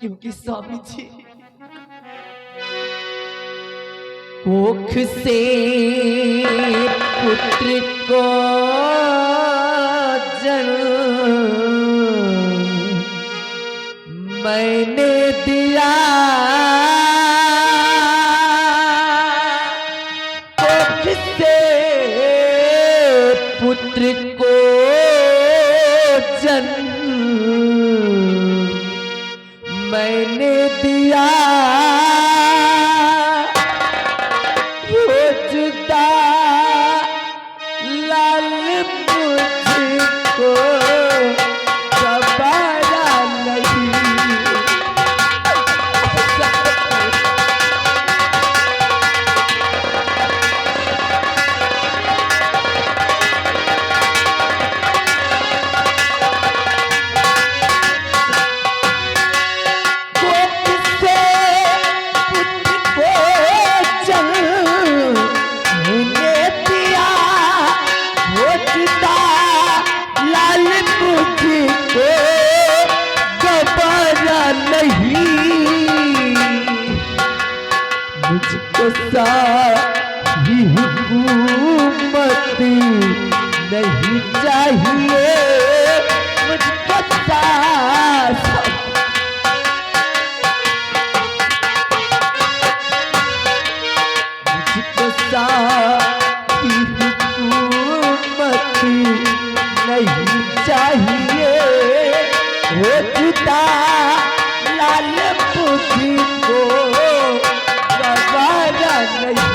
क्योंकि स्वामी जी कोख से पुत्र को जन्म मैंने दिया, कोख से पुत्र को जन्म मैंने दिया, वो जुदा लाल मुझको गवारा नहीं। मुझको सारी हुकूमत नहीं चाहिए, मुझको सारी हुकूमत नहीं चाहिए, वो जुदा लाल पुथी को गवारा नहीं।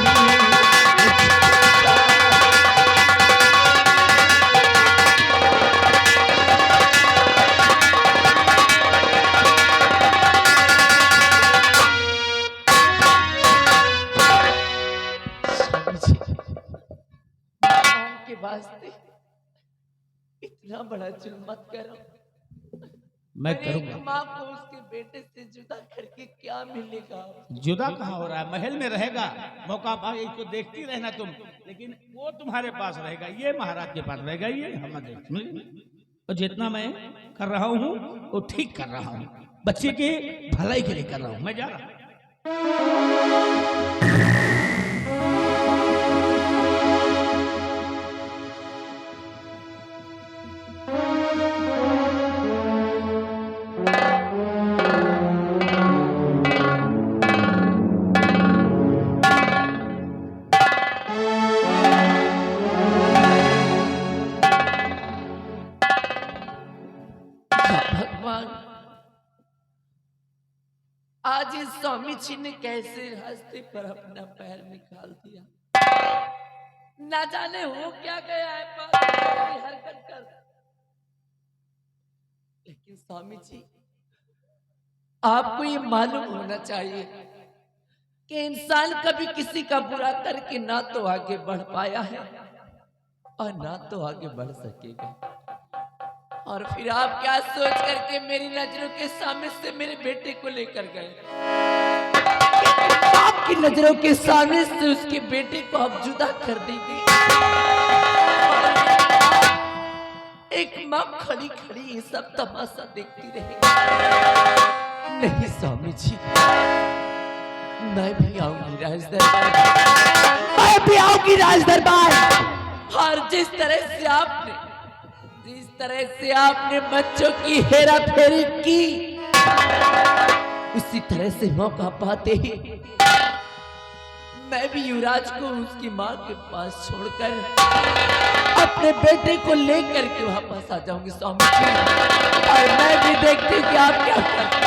के वास्ते इतना बड़ा जुल्म मत करो। मैं करूंगा। माँ को उसके बेटे से जुदा करके क्या मिलेगा? जुदा कहाँ हो रहा है, महल में रहेगा, मौका पाए इसको देखती रहना तुम, लेकिन वो तुम्हारे पास रहेगा, ये महाराज के पास रहेगा, ये हमारे। और जितना मैं कर रहा हूँ वो ठीक कर रहा हूँ, बच्चे के भलाई के लिए कर रहा हूँ, मैं जा रहा हूँ। आज इस स्वामी जी ने कैसे हस्ती पर अपना पैर निकाल दिया, ना जाने हो क्या गया है हरकत कर। लेकिन स्वामी जी आपको ये मालूम होना चाहिए कि इंसान कभी किसी का बुरा करके ना तो आगे बढ़ पाया है और ना तो आगे बढ़ सकेगा। और फिर आप क्या सोच करके मेरी नजरों के सामने से मेरे बेटे को लेकर गए? आपकी नजरों के सामने से उसके बेटे को आप जुदा कर देंगे। एक माँ खड़ी खड़ी ये सब तमाशा देखती रहेगी। नहीं स्वामी जी, मैं भी आऊंगी राज दरबार, मैं भी आऊंगी राज दरबार। और जिस तरह से आपने बच्चों की हेरा फेरी की, उसी तरह से मौका पाते ही मैं भी युवराज को उसकी माँ के पास छोड़कर अपने बेटे को लेकर के वापस आ जाऊंगी स्वामी जी। और मैं भी देखती हूँ कि आप क्या करते हैं।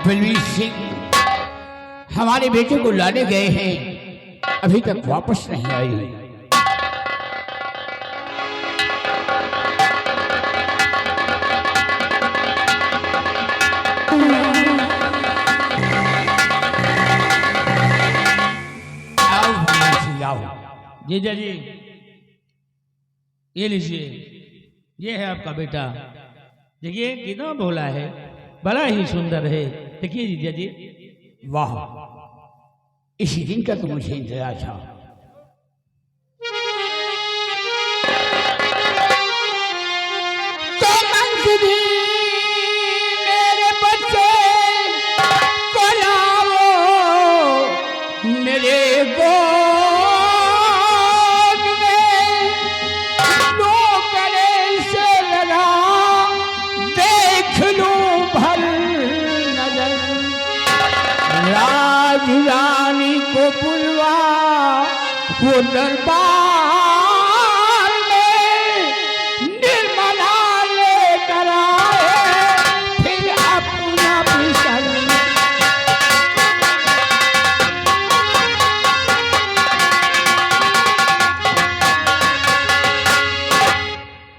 बलवीर सिंह हमारे बेटे को लाने गए हैं, अभी तक वापस नहीं आई। आओ जीजा जी, ये लीजिए, ये है आपका बेटा। देखिए कितना भोला है, बड़ा ही सुंदर है। देखिए जीजा जी, वाह, इसी दिन का तो मुझे इंतजार था। तो मंजरी मेरे बच्चे को लाओ मेरे गोद में, लो गले से लगा देख लूं भर नजर, राज रानी को बुलवा वो दरबार में, निर्मला लेकर आए फिर अपना पिसल।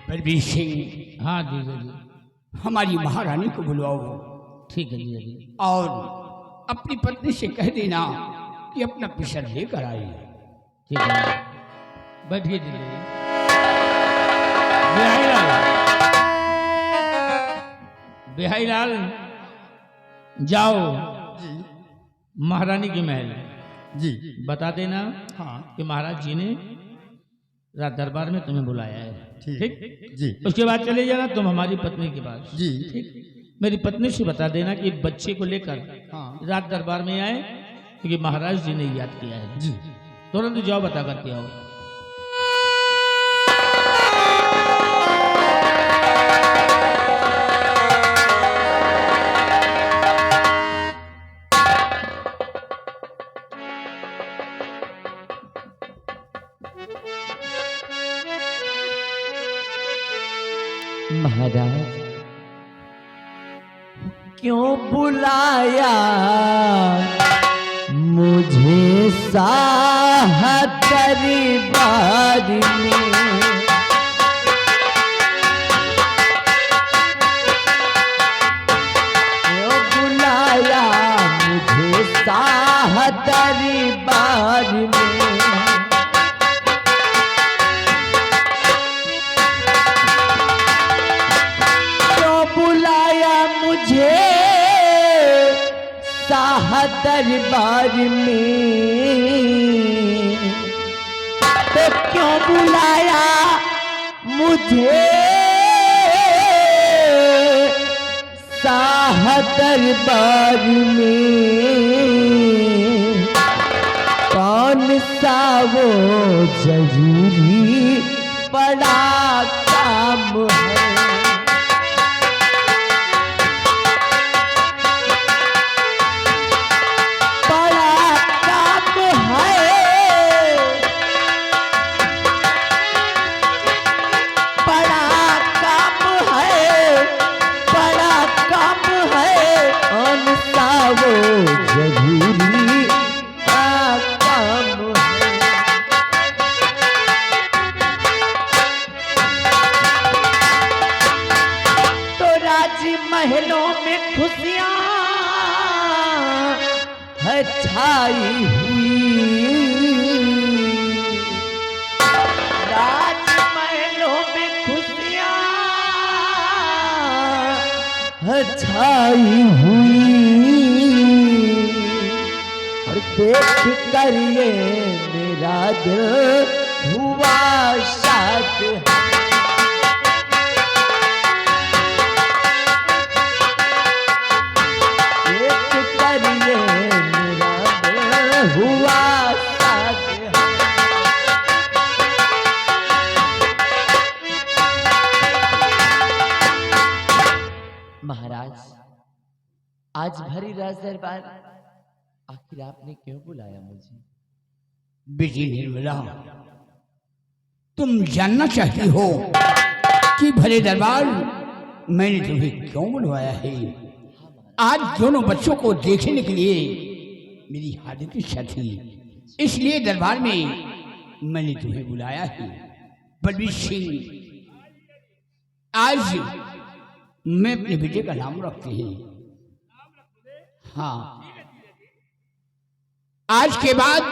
बलबीर सिंह, हाँ जीजा जी, हमारी महारानी को बुलवाओ ठीक है जीजा जी। और अपनी पत्नी से कह देना कि अपना पिसल लेकर आए। ठीक है, बैठिए जीजा जी। बिहारी लाल, बिहारी लाल, जाओ महारानी के महल, जी बता देना हाँ कि महाराज जी ने रात दरबार में तुम्हें बुलाया है। ठीक जी उसके बाद चले जाना तुम हमारी पत्नी के पास। जी ठीक, मेरी पत्नी से बता देना कि बच्चे को लेकर हाँ रात दरबार में आए, क्योंकि महाराज जी ने याद किया है। जी तुरंत जाओ, बता करके आओ। महाराज क्यों बुलाया मुझे साह दरबार में, क्यों बुलाया मुझे साह दरबार में, बुलाया मुझे शाह दरबार में, तो क्यों बुलाया मुझे शाह दरबार में, कौन सा वो जरूरी बड़ा काम है, जरूरी काम है। तो राजमहलों में खुशियां है छाई हुई, राजमहलों में खुशियां है छाई हुई, देख कर ये मेरा दिल हुआ शाद, देख कर ये मेरा दिल हुआ शाद। महाराज आज भरी राज दरबार, आखिर आपने क्यों बुलाया मुझे? बेटी निर्मला, तुम जानना चाहती हो कि भले दरबार मैंने तुम्हें क्यों बुलवाया है? आज दोनों बच्चों को देखने के लिए मेरी हार्दिक इच्छा थी, इसलिए दरबार में मैंने तुम्हें बुलाया है। बलबीर सिंह, आज मैं अपने बेटे का नाम रखते हैं। हाँ, आज के बाद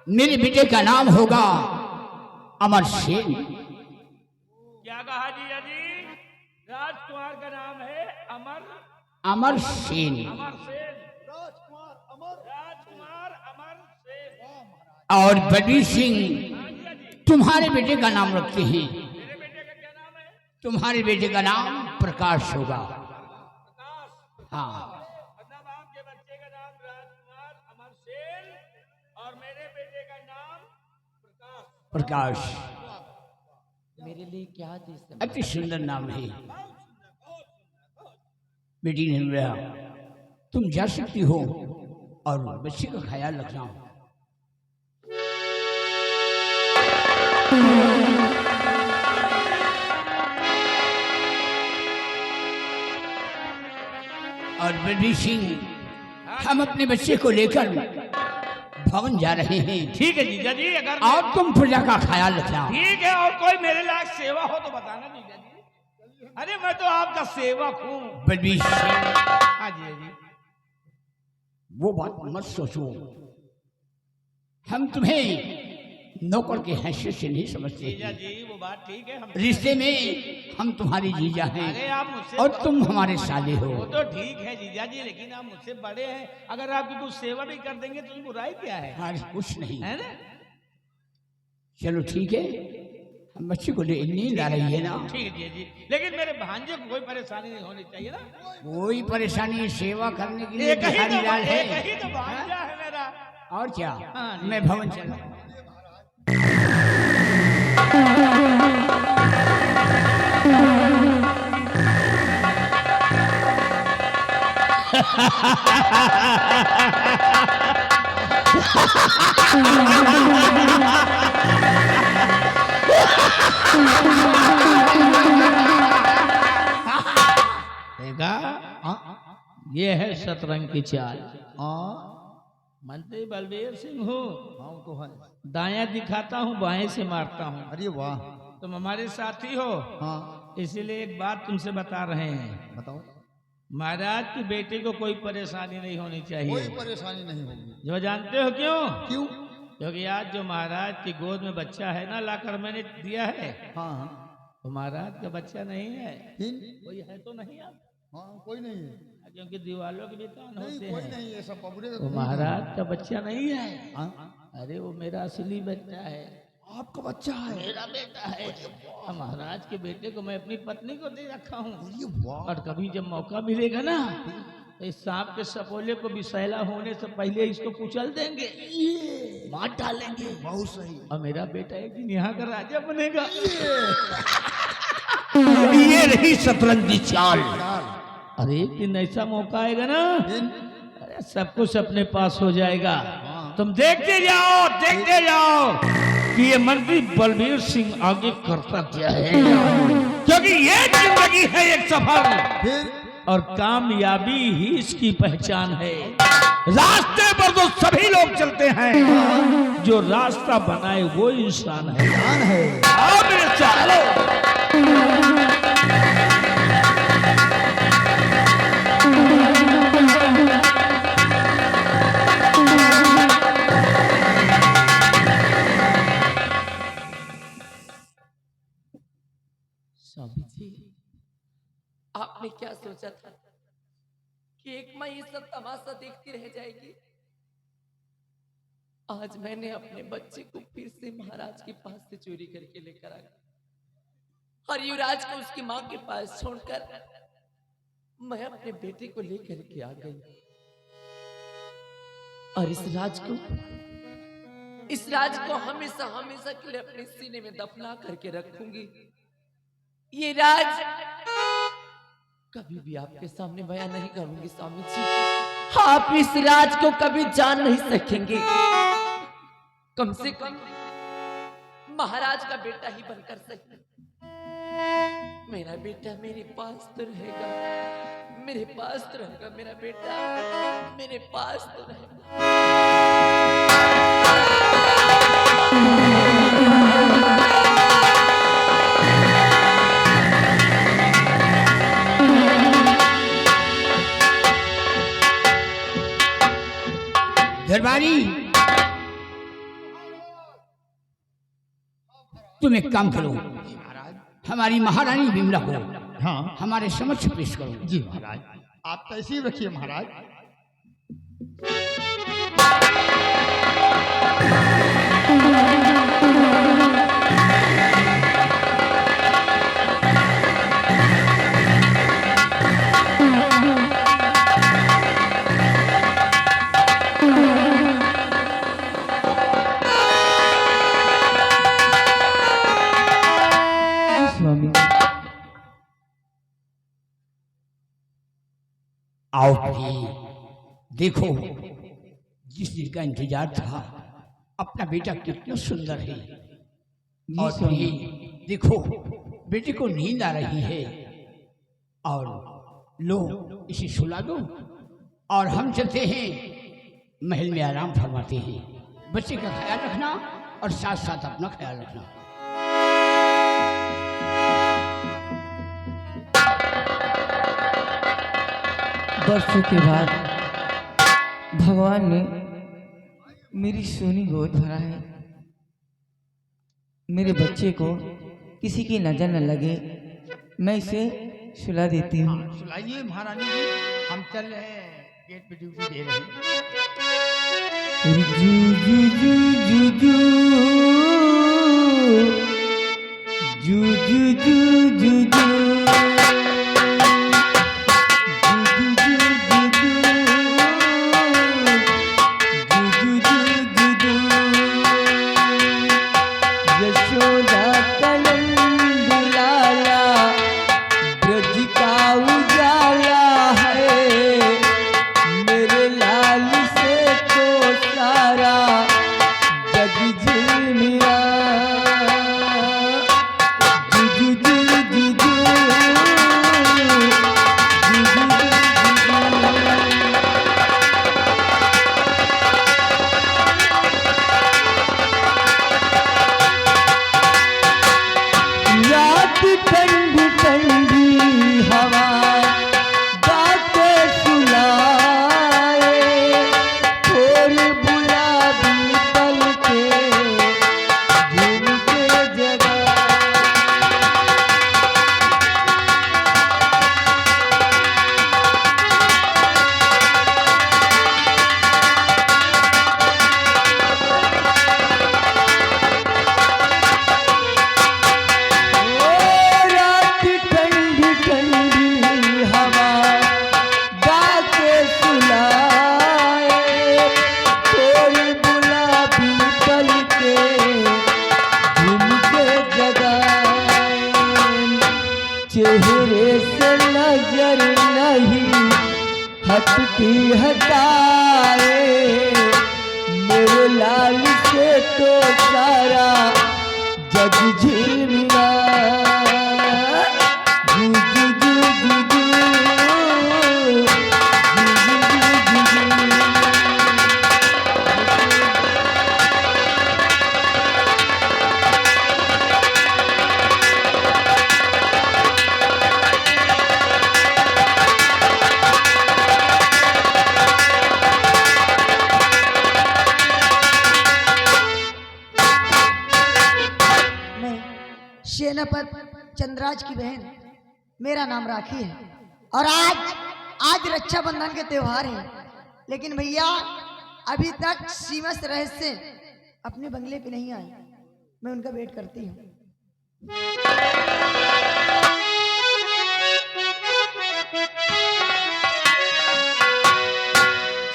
मेरे बेटे का नाम होगा अमर सेन। क्या कहा जीजा जी? राजकुमार का नाम है अमर अमर सेन। अमर सेन। राजकुमार अमर सेन। और बलबीर सिंह हाँ जीजा जी। तुम्हारे बेटे का नाम रखते हैं। मेरे बेटे का क्या नाम है? तुम्हारे बेटे का नाम प्रकाश होगा। प्रकाश। हाँ, मतलब आपके बच्चे का नाम राजकुमार अमर सेन और मेरे बेटे का नाम प्रकाश। प्रकाश मेरे लिए क्या दे सकते? अति सुंदर नाम है। बेटी निर्मला, तुम जा सकती हो और बच्चे का ख्याल रखना। और बलबीर सिंह, हम अपने बच्चे को लेकर भवन जा रहे हैं ठीक है जीजा जी। अगर और तुम प्रजा का ख्याल रखना। ठीक है, और कोई मेरे लायक सेवा हो तो बताना जीजा जी। अरे मैं तो आपका सेवक हूँ। बलबीर सिंह, हाँ जीजा जी। वो बात मत सोचो। हम तुम्हें नौकर के हैसियत से नहीं समझते। जीजा जी वो बात ठीक है। हम रिश्ते में हम तुम्हारी जीजा हैं अरे आप मुझसे और तुम हमारे साले हो। वो तो ठीक है जीजा जी, लेकिन आप मुझसे बड़े हैं। अगर आपकी कुछ सेवा भी कर देंगे तो बुराई क्या है? अरे कुछ नहीं, है ना? चलो ठीक है। हम बच्चे को ले नींद आ रही है ना। ठीक है जीजा जी, लेकिन मेरे भांजे को कोई परेशानी नहीं होनी चाहिए ना। कोई परेशानी, सेवा करने के लिए एक ही बिहारी लाल है। तो भांजा है मेरा। और क्या, हाँ जी। मैं भवन चला। देखा, ये है शतरंज की चाल। मंत्री बलबीर सिंह हूँ। हाँ तो है। दायां दिखाता हूँ, बाएं से मारता हूँ। अरे वाह। तुम हमारे साथी हो, हाँ इसीलिए एक बात तुमसे बता रहे हैं। बताओ। महाराज की बेटी को कोई परेशानी नहीं होनी चाहिए। कोई परेशानी नहीं होगी। जो जानते हो क्यों? क्यों? क्योंकि आज जो महाराज की गोद में बच्चा है ना, लाकर मैंने दिया है, हाँ हाँ। वो महाराज का बच्चा नहीं है। फिर? कोई है तो नहीं आप? हाँ कोई नहीं है। क्योंकि दीवालों के भी कान नहीं होते कोई हैं। नहीं है, सब बबुरे वो महाराज का बच्चा नहीं है। हाँ? अरे वो मेरा असली बच्चा है। आपका बच्चा है? मेरा बेटा है। महाराज के बेटे को मैं अपनी पत्नी को दे रखा हूँ। अरे वाह। और कभी जब मौका मिलेगा ना, तो इस सांप के सपोले को विषैला होने से पहले इसको कुचल देंगे, मार डालेंगे। बहुत सही। और मेरा बेटा एक दिन यहाँ का राजा बनेगा। ये रही शतरंज की चाल। अरे एक दिन ऐसा मौका आएगा ना, फिर? अरे सब कुछ अपने पास हो जाएगा। तुम देखते जाओ कि ये मंत्री बलबीर सिंह आगे करता क्या है। क्योंकि ये जिंदगी है एक सफर, फिर? और कामयाबी ही इसकी पहचान है। रास्ते पर तो सभी लोग चलते हैं, जो रास्ता बनाए वो इंसान है। जान है। आओ मेरे चलो। स्वामी जी, आपने क्या सोचा था कि एक माँ ये सब तमाशा देखती रह जाएगी? आज मैंने अपने बच्चे को फिर से महाराज के पास से चोरी करके लेकर आ गया और युवराज को उसकी माँ के पास छोड़कर मैं अपने बेटे को लेकर के आ गई। और इस राज को हमेशा हमेशा के लिए अपने सीने में दफना करके रखूंगी। ये राज कभी भी आपके सामने बयान नहीं करूंगी स्वामी जी। आप इस राज को कभी जान नहीं सकेंगे। कम से कम महाराज का बेटा ही बनकर सके। मेरा बेटा मेरे पास तो रहेगा, मेरे पास तो रहेगा, मेरा बेटा मेरे पास तो रहेगा। दरबारी, तुम एक काम करो, हमारी महारानी विमला को हाँ हमारे समक्ष पेश करो। जी महाराज, आप तहसीब रखिए महाराज। स्वामी आओ भी देखो, जिस दिन का इंतजार था, अपना बेटा कितना सुंदर है। और भी देखो, बेटे को नींद आ रही है, और लो इसे सुला दो और हम चलते हैं महल में आराम फरमाते हैं। बच्चे का ख्याल रखना और साथ साथ अपना ख्याल रखना। वर्षों के बाद भगवान ने मेरी सोनी गोद भरा है। मेरे बच्चे को किसी की नजर न लगे, मैं इसे सुला देती हूँ। सुलाइए महारानी जी, हम चल रहे हैं, गेट पे ड्यूटी दे रहे हैं। जू जू जू जू जू जू जू जू जू जू चेहरे से नजर नहीं हटती हटाए, मेरे लाल से तो सारा जग झिलमिला। जू जू जू जू जू, जू जू जू जू। सेनापति चंद्राज की बहन, मेरा नाम राखी है और आज रक्षाबंधन के त्योहार है, लेकिन भैया अभी तक सीमस रहस्य अपने बंगले पे नहीं आए। मैं उनका वेट करती हूँ।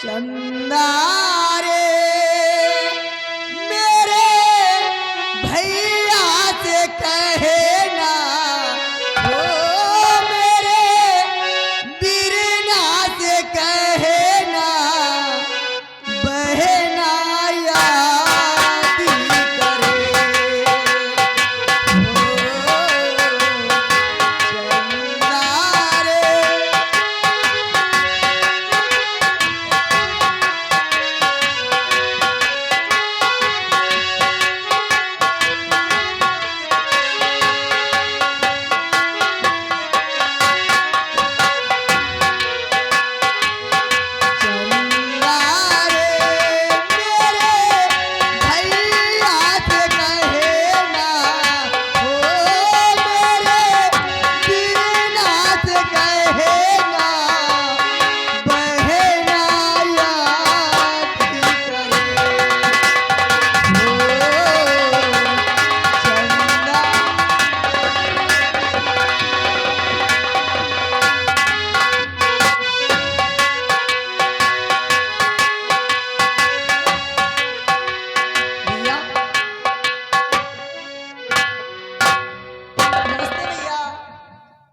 चंदा रे मेरे भैया से कहना, ओ मेरे बीरना से कहना, बहना याद करे।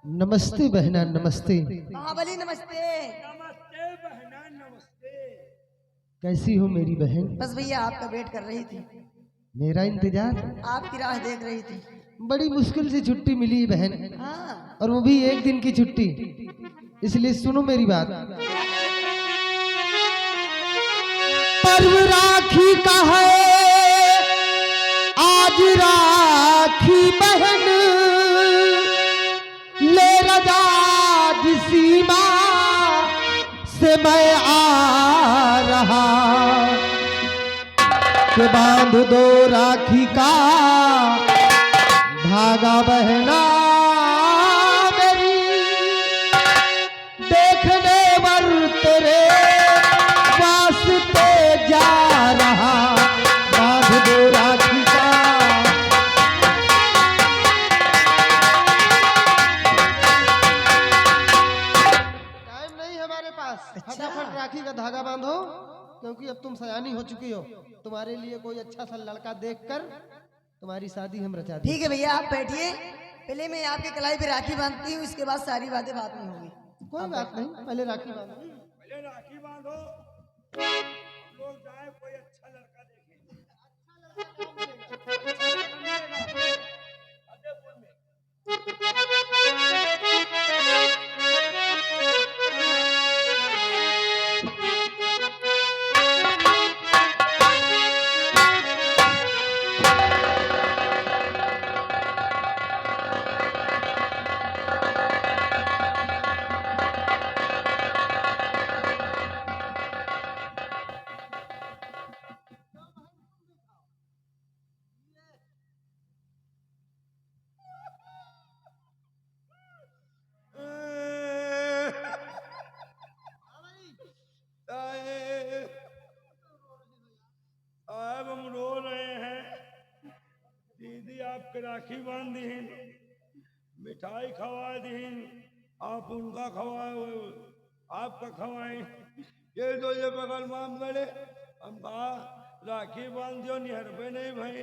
नमस्ते बहना नमस्ते। महाबली नमस्ते। नमस्ते बहना नमस्ते। कैसी हो मेरी बहन? बस भैया आपका वेट कर रही थी, मेरा इंतजार? आपकी राह देख रही थी। बड़ी मुश्किल से छुट्टी मिली बहन, हाँ और वो भी एक दिन की छुट्टी। इसलिए सुनो मेरी बात। पर्व राखी का है आज राखी बहन, ले रजा सीमा से मैं आ रहा, के बांध दो राखी का धागा बहना मेरी, देखने वर तेरे वास्ते जा रहा, बांध दो राखी का। टाइम नहीं हमारे पास, फटाफट राखी का धागा बांधो, क्योंकि अब तुम सयानी हो चुकी हो। तुम्हारे लिए कोई अच्छा सा लड़का देखकर तुम्हारी शादी हम रचा देंगे। ठीक है भैया, आप बैठिए। पहले मैं आपके कलाई पे राखी बांधती हूँ, इसके बाद सारी बातें बाद में होंगी। कोई बात नहीं, पहले राखी बांधो। पहले राखी बांधो, लोग जाए कोई अच्छा लड़का देखे। फतेहपुर में। साहब हम रो रहे हैं, दीदी आपके राखी बांध दीन, मिठाई खवा दीन, आप उनका खवाए, आपका खवाएं। ये तो ये बगल माम गड़े, हम कहा राखी बांध दियो, निहर पे नहीं भाई,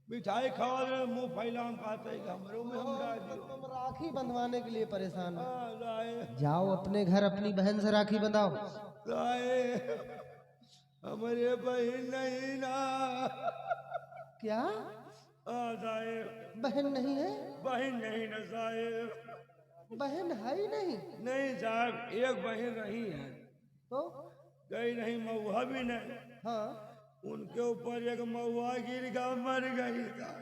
मिठाई खवा दे, मुंह फैला, हम कहते हैं हमरों में हम डाल दियो। तुम राखी बंधवाने के लिए परेशान हो, राय जाओ अपने घर अपनी बहन से राखी बंधाओ। राय हमारे बहन नहीं ना। क्या साहेब बहन नहीं है? बहन नहीं ना साहेब, बहन है ही नहीं नहीं साहब, एक बहन रही है, तो? गई नहीं, महुआ भी नहीं, हाँ, उनके ऊपर एक महुआ गिर गया, मर गई साहब।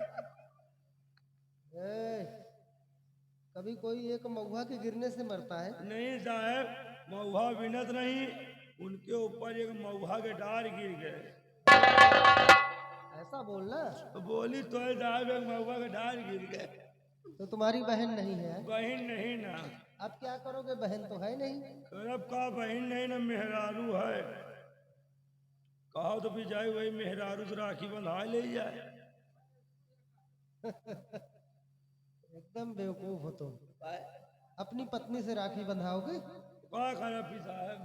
ए, कभी कोई एक महुआ के गिरने से मरता है? नहीं साहब, महुआ बिनत नहीं, उनके ऊपर एक महुआ के डार गिर गए। ऐसा बोलना। तो बोली तो है साहब, एक महुआ के डार गिर गए। तो तुम्हारी बहन नहीं है? बहन नहीं ना। अब क्या करोगे, बहन तो है नहीं। करब का बहन नहीं ना, मेहरारू है, कहा तो भी जाए वही मेहरारू से राखी बंधा ले जाए। एकदम बेवकूफ हो तुम। अपनी पत्नी से राखी बंधाओगे? क्या करा पी साहब,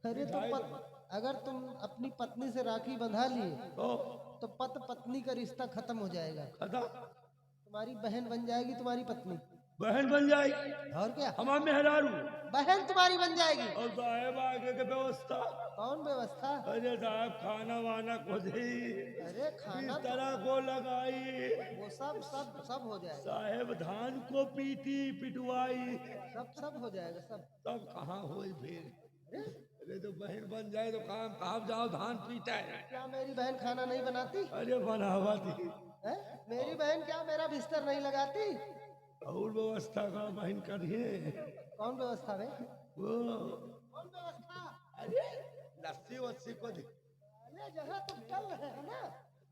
अरे तो अगर तुम अपनी पत्नी से राखी बंधा लिए तो पत्नी का रिश्ता खत्म हो जाएगा। खत्म? तुम्हारी बहन बन जाएगी तुम्हारी पत्नी। बहन बन जाएगी? और क्या, हमारा मेहरारू बहन तुम्हारी बन जाएगी। और साहेब आगे के व्यवस्था? कौन व्यवस्था? अरे साहब खाना वाना को दी, अरे खाना इस तरह को लगाई, वो सब सब सब हो जाएगा। साहेब धान को पीटी पिटवाई, सब सब हो जाएगा सब। तब कहाँ हो फिर? अरे तो बहन बन जाए तो काम कहाँ जाओ, धान पीटा है। क्या मेरी बहन खाना नहीं बनाती अरे बनावा थी है? मेरी बहन क्या मेरा बिस्तर नहीं लगाती? और व्यवस्था का बहन करिए। कौन व्यवस्था है? वो कौन व्यवस्था? अरे लस्सी वस्सी को दे। अरे जहाँ तुम चल रहे हो ना,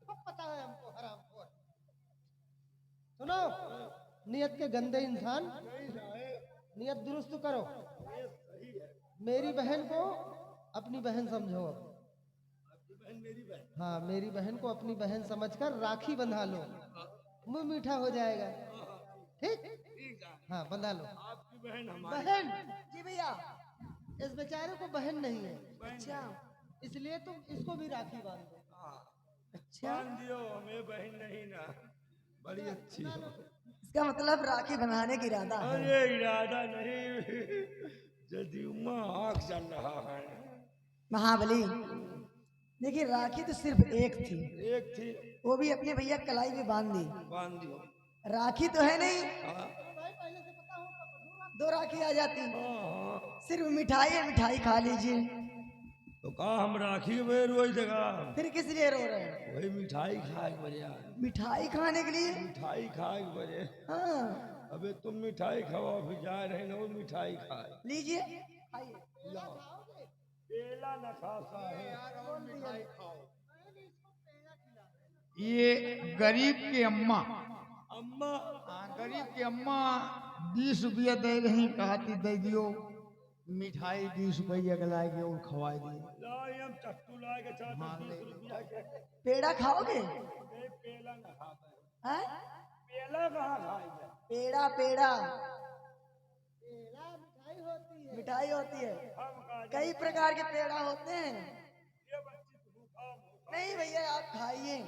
सब पता है हमको, हराम खोर। सुनो, नियत के गंदे इंसान, नियत दुरुस्त करो। मेरी बहन को अपनी बहन समझो। हाँ, मेरी बहन को अपनी बहन समझकर राखी बंधा लो, मुंह मीठा हो जाएगा। ठीक? हाँ, बंधा लो। आपकी बहन हमारी बहन? जी भैया। इस बेचारे को बहन नहीं है, अच्छा इसलिए तुम इसको भी राखी बांध दो। अच्छा, बांध दियो, हमें बहन नहीं ना, बड़ी अच्छी हो। इसका मतलब राखी बनाने की इरादा है। अरे इरादा नहीं, जदीमा आँख चल रहा है। महाबली देखिए, राखी तो सिर्फ एक थी, एक थी, वो भी अपने भैया कलाई में बांध दी। बांध दियो। राखी तो है नहीं, हाँ 2 राखी आ जाती। हाँ। सिर्फ मिठाई है, मिठाई खा लीजिए। तो कहा हम राखी में रोज देगा, फिर किस लिए रो रहे हैं? वही मिठाई खाए के वजह, मिठाई खाने के लिए? मिठाई खाए के वजह। हाँ अबे तुम मिठाई खाओ, फिर जा रहे ना वो मिठाई खाए। लीजिए, खाइए। केला न खाता है। ये गरीब के अम्मा, अम्मा गरीब की अम्मा 20 रुपया दे रही, कहती दे दियो मिठाई 20 रुपया के लाएगी और खवा दिए। लाई हम चट्टू लाए के चाहते हाँ, 20 रुपया के। पेड़ा खाओगे? नहीं, पेला न खाता है। हैं? पेला कहाँ खाएंगे? पेड़ा पेड़ा मिठाई होती है। कई प्रकार के पेड़ा होते हैं। नहीं भैया, आप खाइए।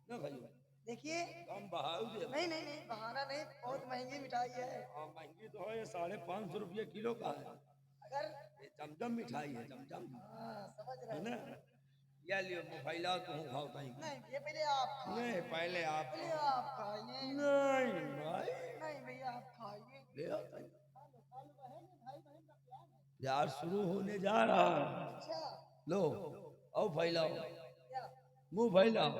न खाइए, देखिए, हम बहाऊ दे। नहीं नहीं नहीं, बहाना नहीं, बहुत महंगी मिठाई है। हाँ महंगी तो है, ये 550 रुपये किलो का है। अगर ये चमचम मिठाई है, चमचम समझ रहे है हैं। ना। या लियो मोबाइला तो हूँ खाओ ताई। नहीं, ये पहले आप खाइए। नहीं पहले आप। पहले आप खाइए। नहीं भाई, नहीं भैया, आप खाइए। ले आओ ताई। यार शुरू होने जा रहा है। अच्छा, लो आओ फैलाओ, क्या? मुंह फैलाओ,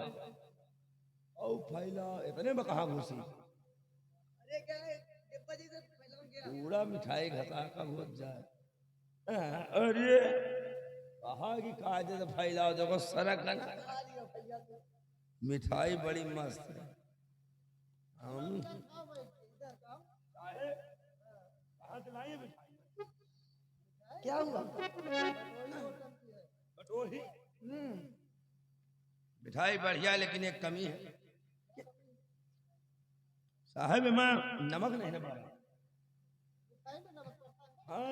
आओ फैलाओ। इतने में कहाँ घुसी, अरे क्या है, डिब्बा जी से फैलाऊं क्या? पूरा मिठाई घटा का घुस जाए। अरे कहा की कायदे से फैलाओ, देखो सरक है ना। खा लियो भैया तो। मिठाई बड़ी मस्त है। हम क्या हुआ? कटोरी मिठाई बढ़िया, लेकिन एक कमी है साहब, मैं नमक नहीं ना पाया। हाँ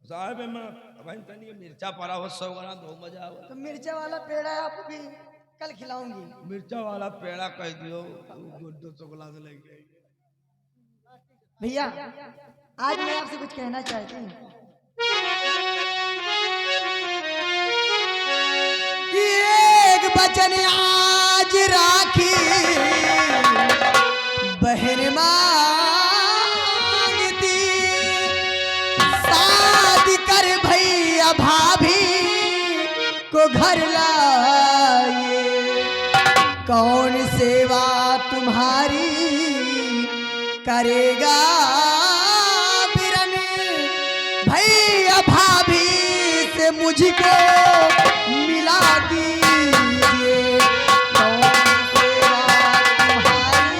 साहब मैं भाई तनी मिर्चा पड़ा हो 100 ग्राम तो मजा आवा। तो मिर्चा वाला पेड़ा है, आपको भी कल खिलाऊंगी। मिर्चा वाला पेड़ा कह दियो, 200 ग्लास लेके आई। भैया, आज मैं आपसे कुछ कहना चाहती हूँ। एक बचन आज राखी बहन मांगती, शादी कर भैया भाभी को घर लाए, कौन सेवा तुम्हारी करेगा बिरन, भैया भाभी से मुझको मिला दीजिए, कौन सेवा तुम्हारी।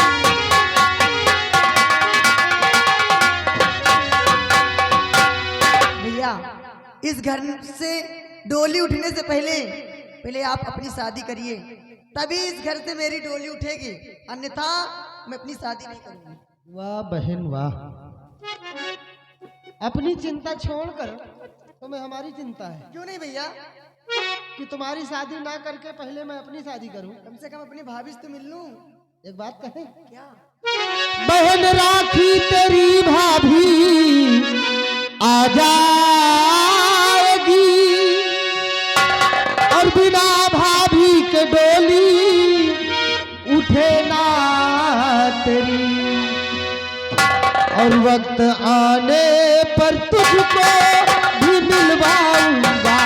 भैया, इस घर से डोली उठने से पहले आप अपनी शादी करिए, तभी इस घर से मेरी डोली उठेगी, अन्यथा मैं अपनी शादी नहीं करूंगी। वाह बहन वाह, अपनी चिंता छोड़कर तुम्हें हमारी चिंता है। क्यों नहीं भैया? कि तुम्हारी शादी ना करके पहले मैं अपनी शादी करूं। कम से कम अपनी भाभी से तो मिल लूं। एक बात कहें, क्या? बहन राखी तेरी भाभी आ जाएगी, और बिना भाभी के डोली उठे ना तेरी, और वक्त आने पर तुझको भी मिलवाऊंगा,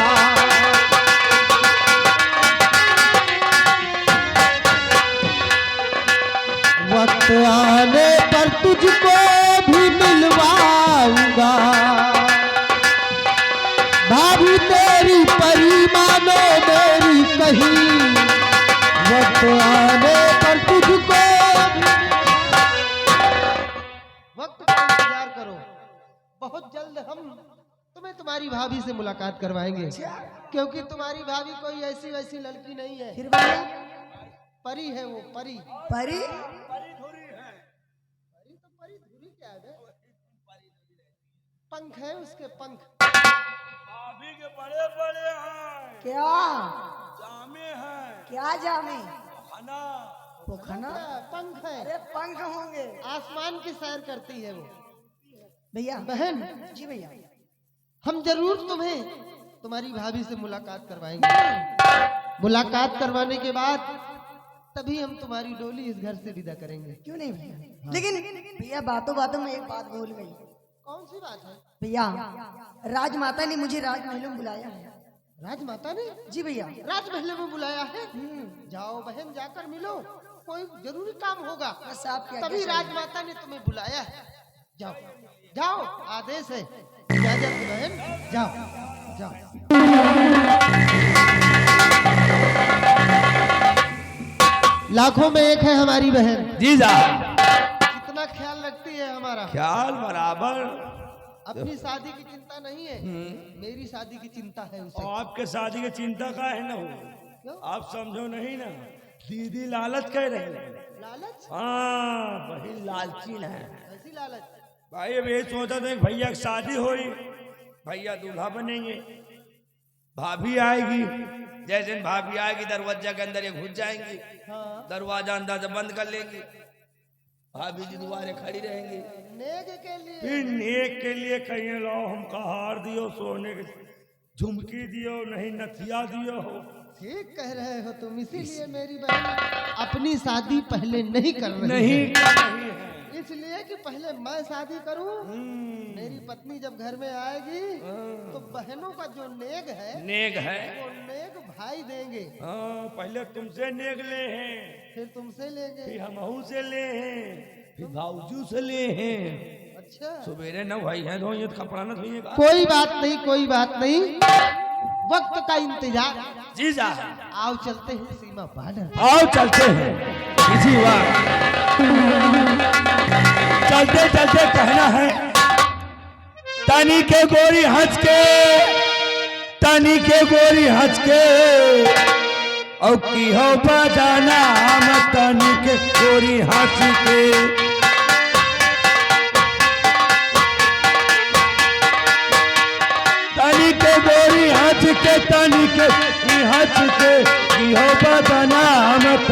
वक्त आने पर तुझको भी मिलवाऊंगा, भाभी तेरी परी मानो मेरी कहीं, वक्त आने पर तुझको, वक्त का इंतजार करो, बहुत जल्द हम तुम्हें तुम्हारी भाभी से मुलाकात करवाएंगे, क्योंकि तुम्हारी भाभी कोई ऐसी वैसी लड़की नहीं है, फिर भैया? परी है वो, परी। परी? पंख है उसके, पंख। भाभी के बड़े बड़े हैं, क्या? जामे हैं, क्या जामे? खाना पोखना पंख है, अरे पंख होंगे आसमान की सैर करती है वो। भैया। बहन, जी भैया। हम जरूर तुम्हें तुम्हारी भाभी से मुलाकात करवाएंगे। मुलाकात करवाने के बाद तभी हम तुम्हारी डोली इस घर से विदा करेंगे। क्यों नहीं भैया? लेकिन भैया बातों बातों में एक बात भूल गई। कौन सी बात है? भैया राजमाता ने मुझे राजमहल में बुलाया है। राजमाता ने? जी भैया। राजमहल में बुलाया है? जाओ बहन, जाकर मिलो, कोई जरूरी काम होगा। बस आपकी आज्ञा तभी चाहिए। राजमाता ने तुम्हें बुलाया है। जाओ जाओ, आदेश है। इजाजत है बहन, जाओ जाओ। लाखों में एक है हमारी बहन, जीजा कितना ख्याल रखती है हमारा। ख्याल बराबर। अपनी शादी की चिंता नहीं है, मेरी शादी की चिंता है उसे। और आपके शादी की चिंता का है ना हो, क्यों? आप समझो नहीं ना, दीदी लालच कह रहे हैं। लालच? हाँ वही लालची है ऐसी लालच? भाई। अब ये सोचा था कि भैया की शादी होई, भैया दूल्हा बनेंगे, भाभी आएगी, जैसे भाभी आएगी दरवाजा के अंदर ये घुस जाएंगी, हाँ। दरवाजा अंदर से बंद कर लेंगी, भाभी जी दुआरे खड़ी रहेंगी। नेग के लिए? फिर नेक के लिए कहिए लो हमका हार दियो, सोने के झुमकी दियो, नहीं नथिया दियो। ठीक कह रहे हो तुम, इसीलिए मेरी बहन अपनी शादी पहले नहीं कर रही नहीं है। कर रही है। इसलिए कि पहले मैं शादी करूं, मेरी पत्नी जब घर में आएगी तो बहनों का जो नेग है, नेक है। वो नेग भाई देंगे, हाँ पहले तुमसे नेक ले हैं, फिर तुमसे लेंगे। फिर हमहू से ले हैं, फिर भाऊजू से ले हैं। अच्छा, सवेरे न भाई है तो ये कपड़ा न धोइएगा। कोई बात नहीं, कोई बात नहीं, वक्त का इंतजार। जीजा आओ चलते हैं सीमा पार। आओ चलते हैं इसी बात। चलते चलते कहना है, तनी के गोरी हंस के, तनी के गोरी हंस के, और की हो बजाना हम तनी के गोरी हंस के।